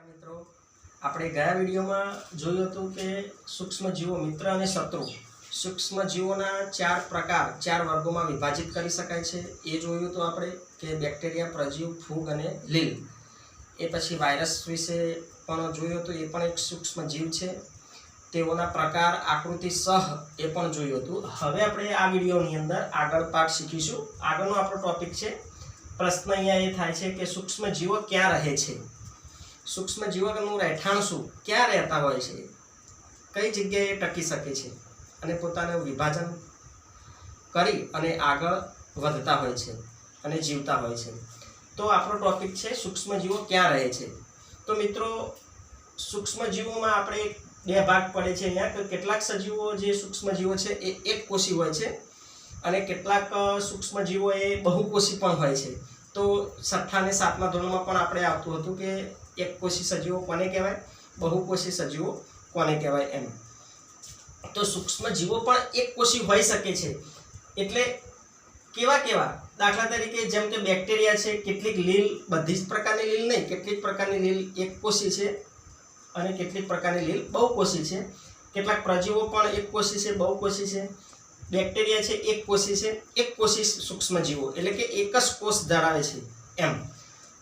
મિત્રો, આપણે ગયા વિડીયોમાં જોયું હતું કે સૂક્ષ્મજીવો મિત્ર અને શત્રુ સૂક્ષ્મજીવોના ચાર પ્રકાર ચાર વર્ગોમાં વિભાજિત કરી શકાય છે એ જોયું હતું આપણે કે બેક્ટેરિયા, પ્રજીવ, ફૂગ અને લીલ. એ પછી વાયરસ વિશે પણ જોયું હતું, એ પણ એક સૂક્ષ્મજીવ છે. તેઓના પ્રકાર, આકૃતિ સહ એ પણ જોયું હતું. હવે આપણે આ વિડીયોની અંદર આગળ પાઠ શીખીશું. આગળનો આપણો ટોપિક છે. પ્રશ્ન અહીંયા એ થાય છે કે સૂક્ષ્મજીવો ક્યાં રહે છે? સૂક્ષ્મજીવોનું રહેઠાણ શું, ક્યાં રહેતા હોય છે, કઈ જગ્યાએ ટકી શકે છે અને પોતાનું વિભાજન કરી અને આગળ વધતા હોય છે અને જીવતા હોય છે. તો આપણો ટોપિક છે સૂક્ષ્મજીવો ક્યાં રહે છે. તો મિત્રો, સૂક્ષ્મજીવોમાં આપણે બે ભાગ પડે છે અહીંયા કે કેટલાક સજીવો જે સૂક્ષ્મજીવો છે એ એકકોષી હોય છે અને કેટલાક સૂક્ષ્મજીવો એ બહુકોષી પણ હોય છે. તો 6થા અને 7મા ધોરણમાં પણ આપણે આવતું હતું કે એકકોષી સજીવો કોને કહેવાય, બહુકોષી સજીવો કોને કહેવાય એમ. તો સૂક્ષ્મજીવો પણ એકકોષી હોઈ શકે છે. એટલે કેવા કેવા? દાખલા તરીકે જેમ કે બેક્ટેરિયા છે, કેટલીક લીલ, બધી જ પ્રકારની લીલ નહીં, કેટલીક પ્રકારની લીલ એકકોષી છે અને કેટલીક પ્રકારની લીલ બહુકોષી છે. કેટલાક પ્રજીવો પણ એકકોષી છે, બહુકોષી છે. બેક્ટેરિયા છે એકકોષી છે, એકકોષી સૂક્ષ્મજીવો એટલે કે એક જ કોષ ધરાવે છે એમ.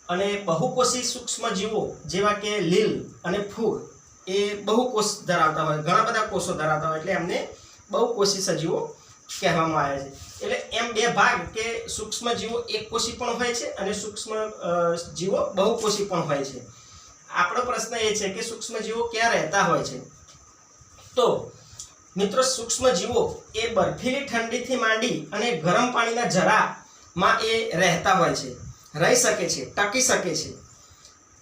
અને બહુકોષી સૂક્ષ્મજીવો જેવા કે લીલ અને ફૂગ એ બહુકોષ ધરાવતા હોય, ઘણા બધા કોષો ધરાવતા હોય, એટલે એમને બહુકોષી સજીવો કહેવામાં આવે છે. એટલે એમ બે ભાગ કે સૂક્ષ્મજીવો એકકોષી પણ હોય છે અને સૂક્ષ્મજીવો બહુકોષી પણ હોય છે. આપણો પ્રશ્ન એ છે કે સૂક્ષ્મજીવો ક્યાં રહેતા હોય છે? તો મિત્રો, સૂક્ષ્મજીવો એ બર્ફીલી ઠંડીથી માંડી અને ગરમ પાણીના જરામાં એ રહેતા હોય છે, રહી શકે છે, ટકી શકે છે.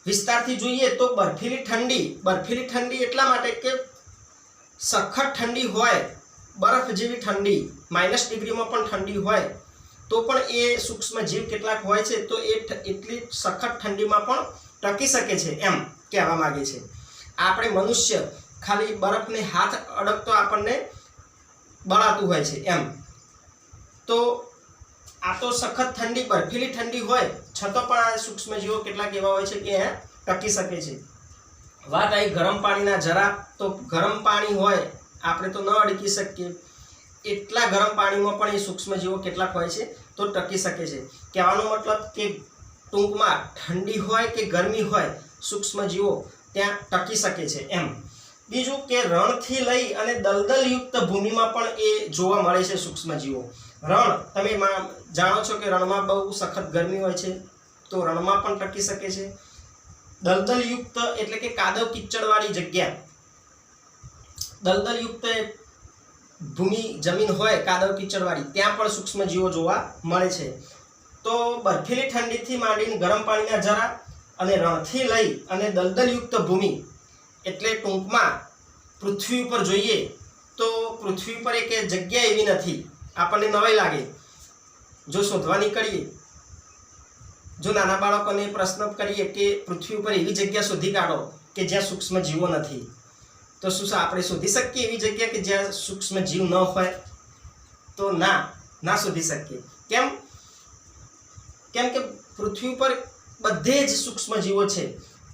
વિસ્તારથી જોઈએ તો બર્ફીલી ઠંડી એટલા માટે કે સખત ઠંડી હોય, બરફ જેવી ઠંડી, -ડિગ્રીમાં પણ ઠંડી હોય તો પણ એ સૂક્ષ્મજીવ કેટલાક હોય છે તો એ એટલી સખત ઠંડીમાં પણ ટકી શકે છે એમ કહેવા માંગે છે. આપણે મનુષ્ય ખાલી બરફને હાથ અડકતો આપણને બળાતું હોય છે એમ. તો આ તો સખત ઠંડી, બર્ફીલી ઠંડી હોય છતાં પણ આ સૂક્ષ્મજીવો કેટલાક એવા હોય છે કે એ ટકી શકે છે. વાત આવી ગરમ પાણીના જરા, તો ગરમ પાણી હોય આપણે તો ન અડકી શકીએ, એટલા ગરમ પાણીમાં પણ એ સૂક્ષ્મજીવો કેટલાક હોય છે તો ટકી શકે છે. કહેવાનો મતલબ કે ટૂંકમાં ઠંડી હોય કે ગરમી હોય, સૂક્ષ્મજીવો ત્યાં ટકી શકે છે એમ. બીજું કે રણથી લઈ અને દલદલયુક્ત ભૂમિમાં પણ એ જોવા મળે છે સૂક્ષ્મજીવો. રણ, તમે જાણો છો કે રણમાં બહુ સખત ગરમી હોય છે તો રણમાં પણ ટકી શકે છે. દલદલયુક્ત એટલે કે કાદવ કીચડવાળી જગ્યા, દલદલયુક્ત ભૂમિ, જમીન હોય કાદવ કીચડવાળી, ત્યાં પણ સૂક્ષ્મજીવો જોવા મળે છે. તો બર્ફીલી ઠંડીથી માંડીને ગરમ પાણીના જરા અને રણથી લઈ અને દલદલયુક્ત ભૂમિ એટલે ટૂંકમાં પૃથ્વી ઉપર જોઈએ તો પૃથ્વી પર એક જગ્યા એવી નથી, આપણને નવાઈ લાગે જો શોધવા નીકળીએ. જો નાના બાળકોને પ્રશ્ન કરીએ કે પૃથ્વી ઉપર એવી જગ્યા શોધી કાઢો કે જ્યાં સૂક્ષ્મજીવો નથી, તો શું આપણે શોધી શકીએ એવી જગ્યા કે જ્યાં સૂક્ષ્મજીવ ન હોય? તો ના શોધી શકીએ. કેમ કે પૃથ્વી ઉપર બધે જ સૂક્ષ્મજીવો છે.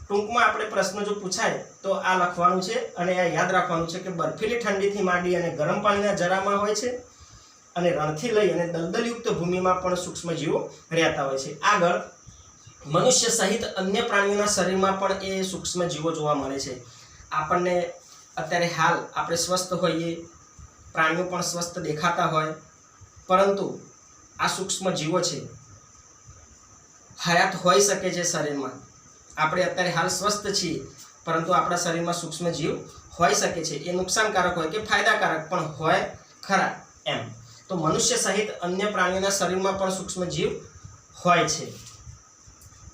ટૂંકમાં આપણે પ્રશ્ન જો પૂછાય તો આ લખવાનું છે અને આ યાદ રાખવાનું છે કે બર્ફીલી ઠંડીથી માંડી અને ગરમ પાણીના જરામાં હોય છે અને રણથી લઈ અને દલદલયુક્ત ભૂમિમાં પણ સૂક્ષ્મજીવો રહેતા હોય છે. આગળ, મનુષ્ય સહિત અન્ય પ્રાણીઓના શરીરમાં પણ એ સૂક્ષ્મજીવો જોવા મળે છે. આપણને અત્યારે હાલ આપણે સ્વસ્થ હોઈએ, પ્રાણીઓ પણ સ્વસ્થ દેખાતા હોય, પરંતુ આ સૂક્ષ્મજીવો છે, હયાત હોઈ શકે છે શરીરમાં. આપણે અત્યારે હાલ સ્વસ્થ છીએ પરંતુ આપણા શરીરમાં સૂક્ષ્મજીવ હોઈ શકે છે. એ નુકસાનકારક હોય કે ફાયદાકારક પણ હોય ખરા એમ. તો મનુષ્ય સહિત અન્ય પ્રાણીઓના શરીરમાં પણ સૂક્ષ્મજીવ હોય છે.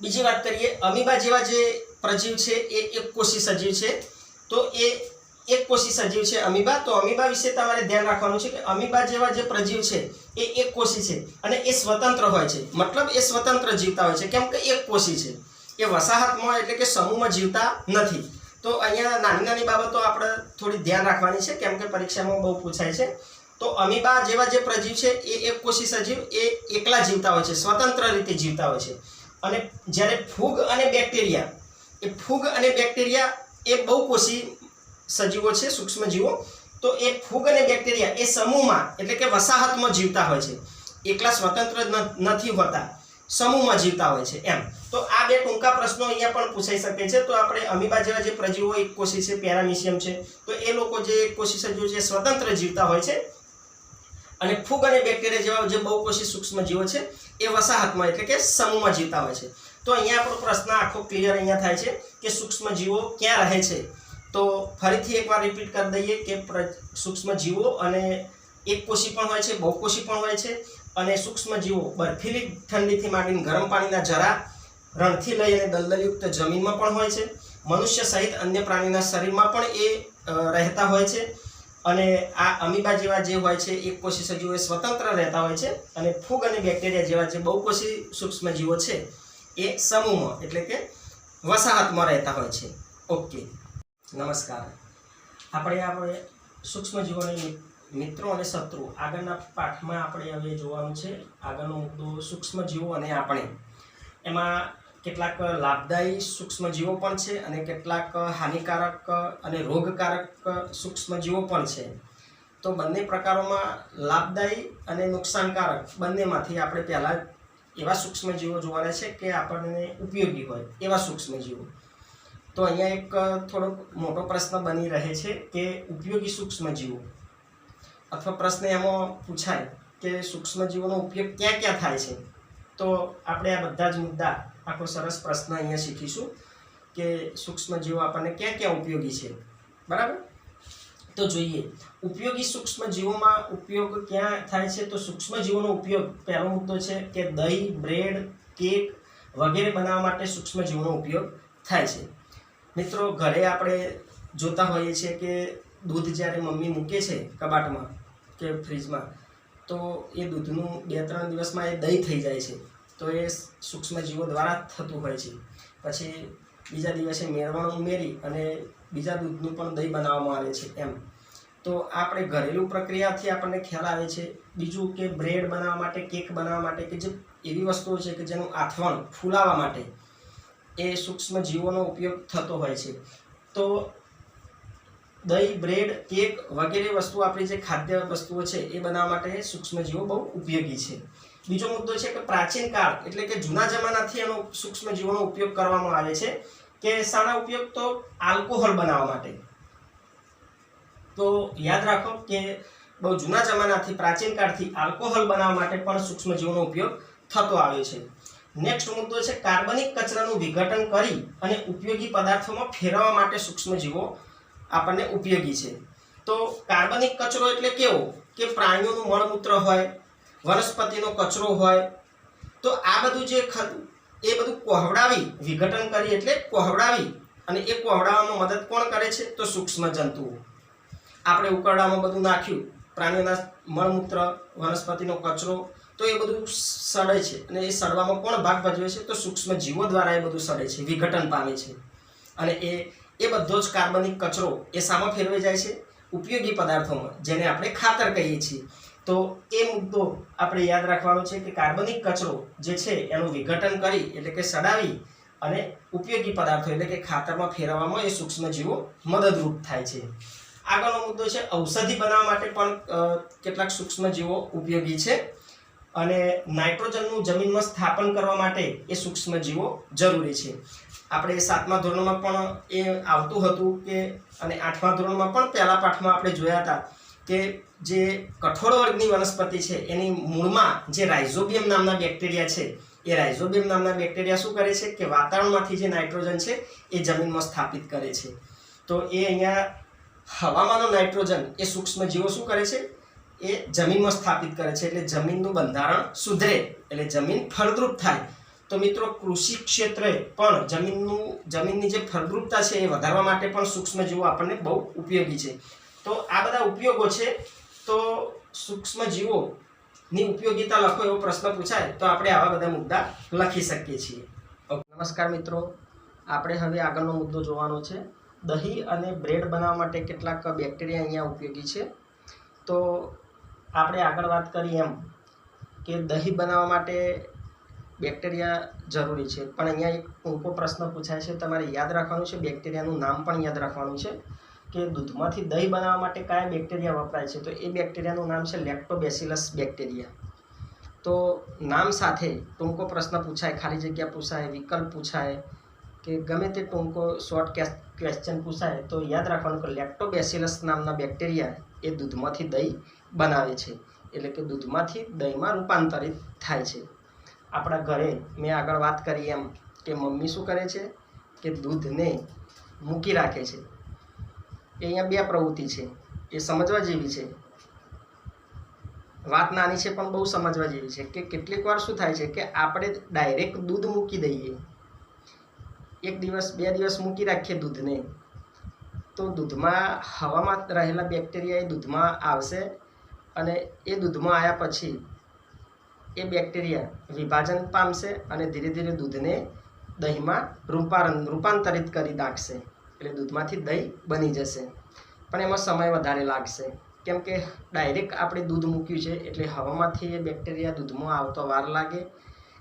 બીજી વાત કરીએ, અમીબા જેવા જે પ્રજીવ છે એ એકકોષી સજીવ છે. તો એ એકકોષી સજીવ છે અમીબા. તો અમીબા વિશે તમારે ધ્યાન રાખવાનું છે કે અમીબા જેવા જે પ્રજીવ છે એ એકકોષી છે અને એ સ્વતંત્ર હોય છે. મતલબ એ સ્વતંત્ર જીવતા હોય છે કેમ કે એકકોષી છે. એ વસાહતમાં એટલે કે સમૂહમાં જીવતા નથી. તો અહીંયા નાની નાની બાબતો આપણે થોડી ધ્યાન રાખવાની છે કેમ કે પરીક્ષામાં બહુ પૂછાય છે. તો અમીબા જેવા જે પ્રજીવ છે એ એકકોષી સજીવ એ એકલા જીવતા હોય છે, સ્વતંત્ર રીતે જીવતા હોય છે. અને જ્યારે ફૂગ અને બેક્ટેરિયા એ ફૂગ અને બેક્ટેરિયા એ બહુકોષી સજીવો છે, સૂક્ષ્મ જીવો. તો એ ફૂગ અને બેક્ટેરિયા એ સમૂહમાં એટલે કે વસાહતમાં જીવતા હોય છે, એકલા સ્વતંત્ર નથી હોતા, સમૂહમાં જીવતા હોય છે એમ. તો આ બે ટૂંકા પ્રશ્નો અહીંયા પણ પૂછાઈ શકે છે. તો આપણે અમીબા જેવા જે પ્રજીવો એકકોષી છે, પેરામીશિયમ છે, તો એ લોકો જે એકકોષી સજીવો છે સ્વતંત્ર જીવતા હોય છે, અને ફૂગ અને બેક્ટેરિયા જેવા જે બહુકોષી સૂક્ષ્મ જીવો છે એ વસાહતમાં એટલે કે સમૂહમાં જીવતા હોય છે. તો અહીંયા આપણો પ્રશ્ન આખો ક્લિયર અહીંયા થાય છે કે સૂક્ષ્મ જીવો ક્યાં રહે છે. તો ફરીથી એકવાર રિપીટ કરી દઈએ કે સૂક્ષ્મ જીવો અને એકકોષી પણ હોય છે, બહુકોષી પણ હોય છે. અને સૂક્ષ્મ જીવો બર્ફીલી ઠંડીથી માંડીને ગરમ પાણીના જરા, રણથી લઈ અને દલદલયુક્ત જમીનમાં પણ હોય છે. મનુષ્ય સહિત અન્ય પ્રાણીના શરીરમાં પણ એ રહેતા હોય છે. અને આ અમીબા જેવા જે હોય છે એકકોષી સજીવો એ સ્વતંત્ર રહેતા હોય છે, અને ફૂગ અને બેક્ટેરિયા જેવા જે બહુકોષી સૂક્ષ્મ જીવો છે એ સમૂહમાં એટલે કે વસાહતમાં રહેતા હોય છે. ઓકે, નમસ્કાર. આપણે સૂક્ષ્મ જીવોને મિત્રો અને શત્રુ આગળના પાઠમાં આપણે હવે જોવાનું છે. આગળનો મુદ્દો સૂક્ષ્મ જીવો અને આપણે. એમાં કેટલાક લાભદાયી સૂક્ષ્મ જીવો પણ છે અને કેટલાક હાનિકારક અને રોગકારક સૂક્ષ્મ જીવો પણ છે. તો બંને પ્રકારોમાં લાભદાયી અને નુકસાનકારક બંનેમાંથી આપણે પહેલાં એવા સૂક્ષ્મ જીવો જોવાના છે કે આપણને ઉપયોગી હોય એવા સૂક્ષ્મ જીવો. તો અહીંયા એક થોડોક મોટો પ્રશ્ન બની રહે છે કે ઉપયોગી સૂક્ષ્મ જીવો, અથવા પ્રશ્ન એમાં પૂછાય કે સૂક્ષ્મ જીવોનો ઉપયોગ ક્યાં ક્યાં થાય છે. તો આપણે આ બધા જ મુદ્દા આખો સરસ પ્રશ્ન અહીંયા શીખીશું કે સૂક્ષ્મ જીવો આપણને ક્યાં ક્યાં ઉપયોગી છે. બરાબર, તો જોઈએ ઉપયોગી સૂક્ષ્મ જીવોમાં ઉપયોગ ક્યાં થાય છે. તો સૂક્ષ્મ જીવોનો ઉપયોગ, પહેલો મુદ્દો છે કે દહીં, બ્રેડ, કેક વગેરે બનાવવા માટે સૂક્ષ્મ જીવોનો ઉપયોગ થાય છે. મિત્રો, ઘરે આપણે જોતા હોઈએ છીએ કે દૂધ જ્યારે મમ્મી મૂકે છે કબાટમાં કે ફ્રીજમાં, તો એ દૂધનું 2-3 દિવસમાં એ દહીં થઈ જાય છે. તો એ સૂક્ષ્મ જીવો દ્વારા થતું હોય છે. પછી બીજા દિવસે મેળવણ ઉમેરી અને બીજા દૂધનું પણ દહીં બનાવવામાં આવે છે એમ. તો આપણે ઘરેલું પ્રક્રિયાથી આપણને ખ્યાલ આવે છે. બીજું કે બ્રેડ બનાવવા માટે, કેક બનાવવા માટે કે જે એવી વસ્તુઓ છે કે જેનું આથવણ ફૂલાવવા માટે એ સૂક્ષ્મ જીવોનો ઉપયોગ થતો હોય છે. તો દહીં, બ્રેડ, કેક વગેરે વસ્તુ આપણી જે ખાદ્ય વસ્તુઓ છે એ બનાવવા માટે સૂક્ષ્મ જીવો બહુ ઉપયોગી છે. બીજો મુદ્દો છે કે પ્રાચીન કાળ એટલે કે જૂના જમાનાથી એનો સૂક્ષ્મ જીવોનો ઉપયોગ કરવામાં આવે છે. કે શાના ઉપયોગ? તો આલ્કોહોલ બનાવવા માટે. તો યાદ રાખો કે બહુ જૂના જમાનાથી, પ્રાચીન કાળથી આલ્કોહોલ બનાવવા માટે પણ સૂક્ષ્મ જીવોનો ઉપયોગ થતો આવ્યો છે. નેક્સ્ટ મુદ્દો છે કાર્બનિક કચરાનું વિઘટન કરી અને ઉપયોગી પદાર્થોમાં ફેરવવા માટે સૂક્ષ્મ જીવો આપણને ઉપયોગી છે. તો કાર્બનિક કચરો એટલે કેવો? કે પ્રાણીઓનું મળમૂત્ર હોય, વનસ્પતિનો કચરો હોય. તો આ બધું જે એ બધું કોહવડાવી, વિઘટન કરી એટલે કોહવડાવી, અને એ કોહવડાવવામાં મદદ કોણ કરે છે? તો સૂક્ષ્મ જંતુઓ. આપણે ઉકરડામાં બધું નાખ્યું, પ્રાણીઓના મળમૂત્ર, વનસ્પતિનો કચરો, તો એ બધું સડે છે, અને એ સડવામાં કોણ ભાગ ભજવે છે? તો સૂક્ષ્મ જીવો દ્વારા એ બધું સડે છે, વિઘટન પામે છે. અને એ બધો જ કાર્બનિક કચરો એ શામાં ફેરવાઈ જાય છે? ઉપયોગી પદાર્થોમાં, જેને આપણે ખાતર કહીએ છીએ. તો એ મુદ્દો આપણે યાદ રાખવાનો છે કે કાર્બનિક કચરો જે છે એનું વિઘટન કરી એટલે કે સડાવી અને ઉપયોગી પદાર્થો એટલે કે ખાતરમાં ફેરવવામાં એ સૂક્ષ્મ જીવો મદદરૂપ થાય છે. આગળનો મુદ્દો છે ઔષધિ બનાવવા માટે પણ કેટલાક સૂક્ષ્મ જીવો ઉપયોગી છે. અને નાઇટ્રોજનનું જમીનમાં સ્થાપન કરવા માટે એ સૂક્ષ્મ જીવો જરૂરી છે. આપણે 7મા ધોરણમાં પણ એ આવતું હતું કે, અને 8મા ધોરણમાં પણ પહેલા પાઠમાં આપણે જોયા હતા કે જે કઠોળ વર્ગની વનસ્પતિ છે એની મૂળમાં જે રાઇઝોબિયમ નામના બેક્ટેરિયા છે, એ રાઇઝોબિયમ નામના બેક્ટેરિયા શું કરે છે કે વાતાવરણમાંથી જે નાઇટ્રોજન છે એ જમીનમાં સ્થાપિત કરે છે. તો એ અહીંયા હવામાંનો નાઇટ્રોજન એ સૂક્ષ્મ જીવો શું કરે છે? એ જમીનમાં સ્થાપિત કરે છે. એટલે જમીનનું બંધારણ સુધરે, એટલે જમીન ફળદ્રુપ થાય. તો મિત્રો, કૃષિ ક્ષેત્રે પણ જમીનની જે ફળદ્રુપતા છે એ વધારવા માટે પણ સૂક્ષ્મ જીવો આપણને બહુ ઉપયોગી છે. તો આ બધા ઉપયોગો છે. તો સૂક્ષ્મ જીવોની ઉપયોગિતા લખો એવો પ્રશ્ન પૂછાય તો આપણે આવા બધા મુદ્દા લખી શકીએ છીએ. નમસ્કાર મિત્રો, આપણે હવે આગળનો મુદ્દો જોવાનો છે. દહીં અને બ્રેડ બનાવવા માટે કેટલાક બેક્ટેરિયા અહીંયા ઉપયોગી છે. તો આપણે આગળ વાત કરી એમ કે દહીં બનાવવા માટે બેક્ટેરિયા જરૂરી છે, પણ અહીંયા એક ટૂંકો પ્રશ્ન પૂછાય છે, તમારે યાદ રાખવાનું છે, બેક્ટેરિયાનું નામ પણ યાદ રાખવાનું છે કે દૂધમાંથી દહીં બનાવવા માટે કયા બેક્ટેરિયા વપરાય છે. તો એ બેક્ટેરિયાનું નામ છે લેક્ટોબેસિલસ બેક્ટેરિયા. તો નામ સાથે ટૂંકો પ્રશ્ન પૂછાય, ખાલી જગ્યા પૂછાય, વિકલ્પ પૂછાય કે ગમે તે ટૂંકો શોર્ટ ક્વેશ્ચન પૂછાય તો યાદ રાખવાનું કે લેક્ટોબેસિલસ નામના બેક્ટેરિયા એ દૂધમાંથી દહીં બનાવે છે, એટલે કે દૂધમાંથી દહીંમાં રૂપાંતરિત થાય છે. આપણા ઘરે મેં આગળ વાત કરી એમ કે મમ્મી શું કરે છે કે દૂધને મૂકી રાખે છે. એ અહીંયા બે પ્રવૃત્તિ છે, એ સમજવા જેવી છે. વાત નાની છે પણ બહુ સમજવા જેવી છે કે કેટલીક વાર શું થાય છે કે આપણે ડાયરેક્ટ દૂધ મૂકી દઈએ, એક દિવસ બે દિવસ મૂકી રાખીએ દૂધને, તો દૂધમાં હવામાં રહેલા બેક્ટેરિયા એ દૂધમાં આવશે અને એ દૂધમાં આવ્યા પછી એ બેક્ટેરિયા વિભાજન પામશે અને ધીરે ધીરે દૂધને દહીંમાં રૂપાંતરિત કરી નાખશે, એટલે દૂધમાંથી દહીં બની જશે. પણ એમાં સમય વધારે લાગશે, કેમ કે ડાયરેક્ટ આપણે દૂધ મૂક્યું છે એટલે હવામાંથી એ બેક્ટેરિયા દૂધમાં આવતો વાર લાગે,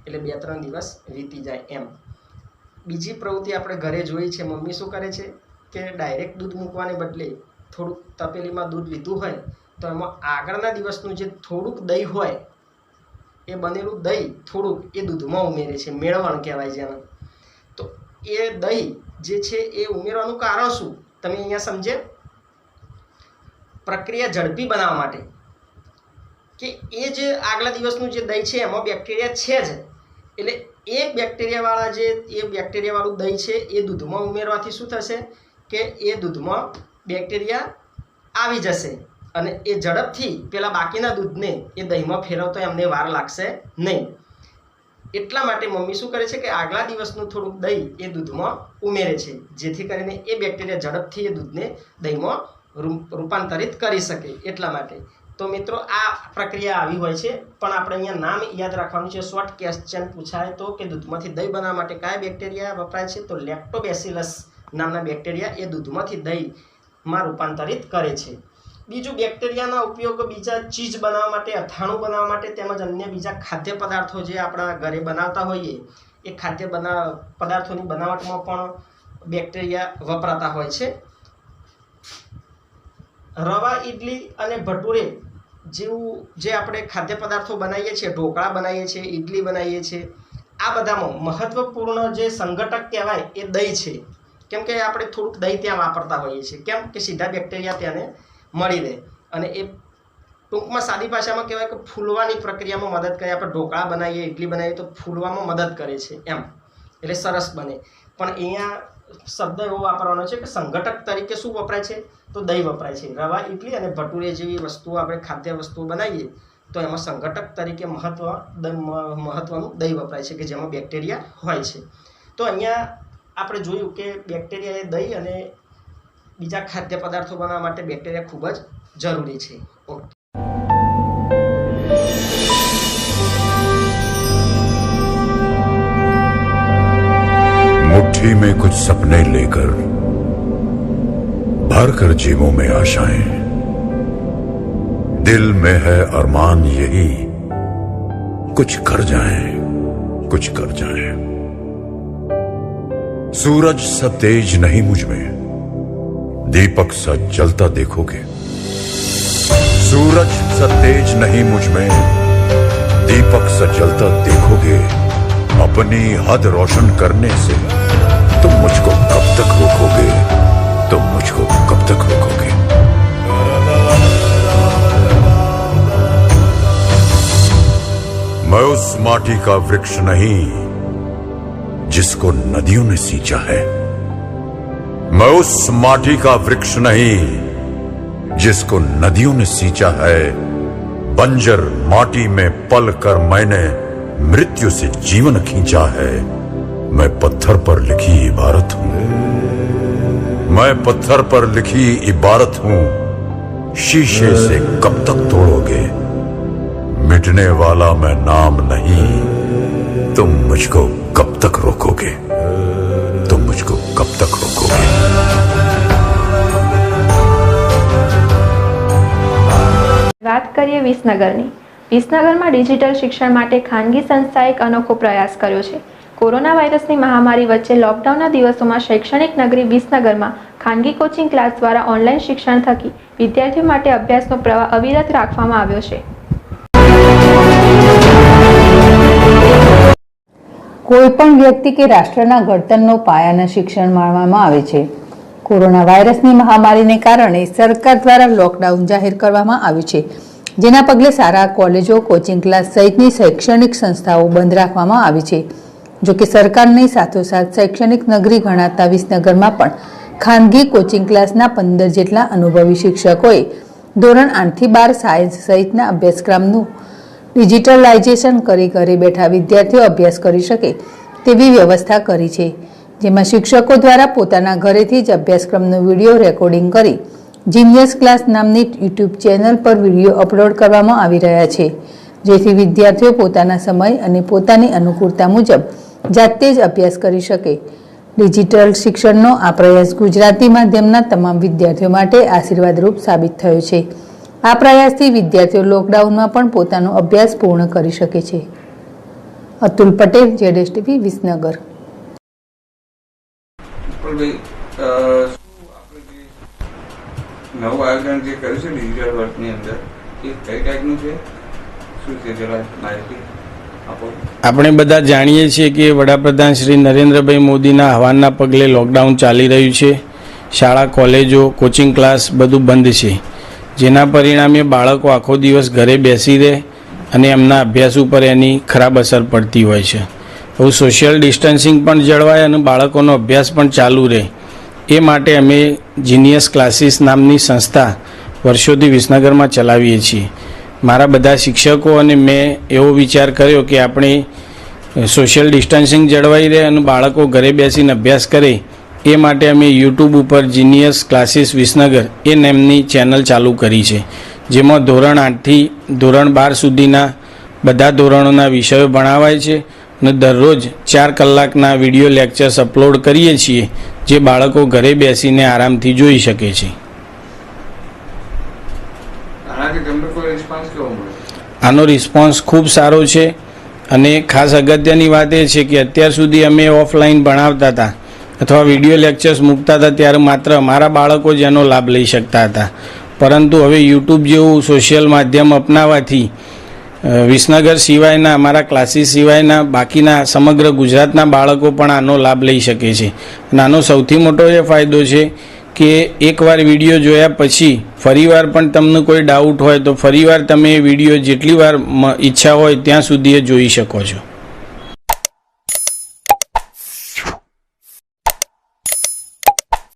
એટલે 2-3 દિવસ વીતી જાય એમ. બીજી પ્રવૃત્તિ આપણે ઘરે જોઈ છે, મમ્મી શું કરે છે કે ડાયરેક્ટ દૂધ મૂકવાને બદલે થોડુંક તપેલીમાં દૂધ લીધું હોય તો એમાં આગળના દિવસનું જે થોડુંક દહીં હોય એ બનેલું દહીં થોડુંક એ દૂધમાં ઉમેરે છે, મેળવણ કહેવાય જેને. તો એ દહીં જે છે એ ઉમેરવાનું કારણ શું તમે અહીંયા સમજે? પ્રક્રિયા ઝડપી બનાવવા માટે, કે એ જે આગલા દિવસનું જે દહીં છે એમાં બેક્ટેરિયા છે જ, એટલે એ બેક્ટેરિયાવાળું દહીં છે એ દૂધમાં ઉમેરવાથી શું થશે કે એ દૂધમાં બેક્ટેરિયા આવી જશે અને એ ઝડપથી પેલા બાકીના દૂધને એ દહીંમાં ફેરવતો એમને વાર લાગશે નહીં. એટલા માટે મમ્મી શું કરે છે કે આગલા દિવસનું થોડુંક દહીં એ દૂધમાં ઉમેરે છે, જેથી કરીને એ બેક્ટેરિયા ઝડપથી એ દૂધને દહીંમાં રૂપાંતરિત કરી શકે. એટલા માટે તો મિત્રો આ પ્રક્રિયા આવી હોય છે, પણ આપણે અહીંયા નામ યાદ રાખવાનું છે. શોર્ટ ક્વેશ્ચન પૂછાય તો કે દૂધમાંથી દહીં બનાવવા માટે કયા બેક્ટેરિયા વપરાય છે, તો લેક્ટોબેસિલસ નામના બેક્ટેરિયા એ દૂધમાંથી દહીંમાં રૂપાંતરિત કરે છે. બીજું, બેક્ટેરિયાના ઉપયોગ બીજા ચીજ બનાવવા માટે, અથાણું બનાવવા માટે તેમજ અન્ય બીજા ખાદ્ય પદાર્થો જે આપણા ઘરે બનાવતા હોઈએ એ ખાદ્ય પદાર્થોની બનાવટમાં પણ બેક્ટેરિયા વપરાતા હોય છે. રવા ઇડલી અને ભટુરે જેવું જે આપણે ખાદ્ય પદાર્થો બનાવીએ છીએ, ઢોકળા બનાવીએ છીએ, ઇડલી બનાવીએ છીએ, આ બધામાં મહત્વપૂર્ણ જે સંઘટક કહેવાય એ દહીં છે. કેમ કે આપણે થોડુંક દહીં ત્યાં વાપરતા હોઈએ છીએ, કેમ કે સીધા બેક્ટેરિયા ત્યાંને મળી રહે અને એ ટૂંકમાં સાદી ભાષામાં કહેવાય કે ફૂલવાની પ્રક્રિયામાં મદદ કરે. આપણે ઢોકળા બનાવીએ, ઇડલી બનાવીએ તો ફૂલવામાં મદદ કરે છે એમ, એટલે સરસ બને. પણ અહીંયા શબ્દ એવો વાપરવાનો છે કે સંઘટક તરીકે શું વપરાય છે, તો દહીં વપરાય છે. રવા ઇડલી અને ભટુરે જેવી વસ્તુઓ આપણે ખાદ્ય વસ્તુઓ બનાવીએ તો એમાં સંઘટક તરીકે મહત્વનું દહીં વપરાય છે કે જેમાં બેક્ટેરિયા હોય છે. તો અહીંયા આપણે જોયું કે બેક્ટેરિયા એ દહીં અને બીજા ખાદ્ય પદાર્થો બનાવવા માટે બેક્ટેરિયા ખૂબ જ જરૂરી છે. ઓકે. मुट्ठी में कुछ सपने लेकर भर कर जेबों में आशाएं, दिल में है अरमान यही कुछ कर जाएं. सूरज सा तेज नहीं मुझ में, दीपक सा जलता देखोगे. सूरज सा तेज नहीं मुझ में, दीपक सा जलता देखोगे. अपनी हद रोशन करने से तुम मुझको कब तक रोकोगे, तुम मुझको कब तक रोकोगे. मैं उस माटी का वृक्ष नहीं जिसको नदियों ने सींचा है. मैं उस माटी का वृक्ष नहीं जिसको नदियों ने सींचा है. बंजर माटी में पल कर मैंने मृत्यु से जीवन खींचा है. मैं पत्थर पर लिखी इबारत हूं, मैं पत्थर पर लिखी इबारत हूं. शीशे से कब तक तोड़ोगे, मिटने वाला मैं नाम नहीं. तुम मुझको कब तक रोकोगे, तुम मुझको कब तक रोकोगे. વાત કરીએ વિસનગરની વિસનગરમાં ડિજિટલ શિક્ષણ માટે ખાનગી સંસ્થાએ એક અનોખો પ્રયાસ કર્યો છે. કોરોના વાયરસની મહામારી વચ્ચે લોકડાઉનના દિવસોમાં શૈક્ષણિક નગરી વિસનગરમાં ખાનગી કોચિંગ ક્લાસ દ્વારા ઓનલાઈન શિક્ષણ થકી વિદ્યાર્થીઓ માટે અભ્યાસનો પ્રવાહ અવિરત રાખવામાં આવ્યો છે. કોઈપણ વ્યક્તિ કે રાષ્ટ્રના ઘડતરનો પાયાના શિક્ષણ માણવામાં આવે છે. કોરોના વાયરસની મહામારીને કારણે સરકાર દ્વારા લોકડાઉન જાહેર કરવામાં આવ્યું છે, જેના પગલે શાળા, કોલેજો, કોચિંગ ક્લાસ સહિતની શૈક્ષણિક સંસ્થાઓ બંધ રાખવામાં આવી છે. જોકે સરકારની સાથોસાથ શૈક્ષણિક નગરી ગણાતા વિસનગરમાં પણ ખાનગી કોચિંગ ક્લાસના 15 જેટલા અનુભવી શિક્ષકોએ ધોરણ 8 થી 12 સાયન્સ સહિતના અભ્યાસક્રમનું ડિજિટલાઇઝેશન કરી ઘરે બેઠા વિદ્યાર્થીઓ અભ્યાસ કરી શકે તેવી વ્યવસ્થા કરી છે, જેમાં શિક્ષકો દ્વારા પોતાના ઘરેથી જ અભ્યાસક્રમનું વિડીયો રેકોર્ડિંગ કરી જીનિયસ ક્લાસ નામની યુટ્યુબ ચેનલ પર વિડીયો અપલોડ કરવામાં આવી રહ્યા છે, જેથી વિદ્યાર્થીઓ પોતાના સમય અને પોતાની અનુકૂળતા મુજબ જાતે જ અભ્યાસ કરી શકે. ડિજિટલ શિક્ષણનો આ પ્રયાસ ગુજરાતી માધ્યમના તમામ વિદ્યાર્થીઓ માટે આશીર્વાદરૂપ સાબિત થયો છે. આ પ્રયાસથી વિદ્યાર્થીઓ લોકડાઉનમાં પણ પોતાનો અભ્યાસ પૂર્ણ કરી શકે છે. અતુલ પટેલ, ZSTV, વિસનગર. નવું આયોજન જે કર્યું છે ડિજિટલ વર્કની અંદર એ કઈ ટાઈપનું છે, શું છે, જરા માહિતી આપો. આપણે બધા જાણીએ છીએ કે વડાપ્રધાન શ્રી નરેન્દ્રભાઈ મોદીના આહવાનના પગલે લોકડાઉન ચાલી રહ્યું છે. શાળા, કોલેજો, કોચિંગ ક્લાસ બધું બંધ છે, જેના પરિણામે બાળકો આખો દિવસ ઘરે બેસી રહે અને એમના અભ્યાસ ઉપર એની ખરાબ અસર પડતી હોય છે. હવે સોશિયલ ડિસ્ટન્સિંગ પણ જળવાય અને બાળકોનો અભ્યાસ પણ ચાલુ રહે એ માટે અમે જીનિયસ ક્લાસીસ નામની સંસ્થા વર્ષોથી વિસનગરમાં ચલાવીએ છીએ. મારા બધા શિક્ષકો અને મેં એવો વિચાર કર્યો કે આપણે સોશિયલ ડિસ્ટન્સિંગ જળવાઈ રહે અને બાળકો ઘરે બેસીને અભ્યાસ કરે એ માટે અમે યુટ્યુબ ઉપર જીનિયસ ક્લાસીસ વિસનગર એ નામની ચેનલ ચાલુ કરી છે, જેમાં ધોરણ 8થી ધોરણ 12 સુધીના બધા ધોરણોના વિષયો ભણાવાય છે અને દરરોજ 4 કલાકના વિડીયો લેક્ચર્સ અપલોડ કરીએ છીએ, જે બાળકો ઘરે બેસીને આરામથી જોઈ શકે છે. આનો રિસ્પોન્સ ખૂબ સારો છે અને ખાસ અગત્યની વાત એ છે કે અત્યાર સુધી અમે ઓફલાઈન ભણાવતા હતા અથવા વિડીયો લેક્ચર્સ મૂકતા હતા ત્યારે માત્ર અમારા બાળકો જ એનો લાભ લઈ શકતા હતા, પરંતુ હવે યુટ્યુબ જેવું સોશિયલ માધ્યમ અપનાવવાથી વિસનગર સિવાયના અમારા ક્લાસીસ સિવાયના બાકીના સમગ્ર ગુજરાતના બાળકો પણ આનો લાભ લઈ શકે છે. અને આનો સૌથી મોટો એ ફાયદો છે કે એકવાર વિડીયો જોયા પછી ફરીવાર પણ તમને કોઈ ડાઉટ હોય તો ફરીવાર તમે વિડીયો જેટલી વાર ઈચ્છા હોય ત્યાં સુધી એ જોઈ શકો છો.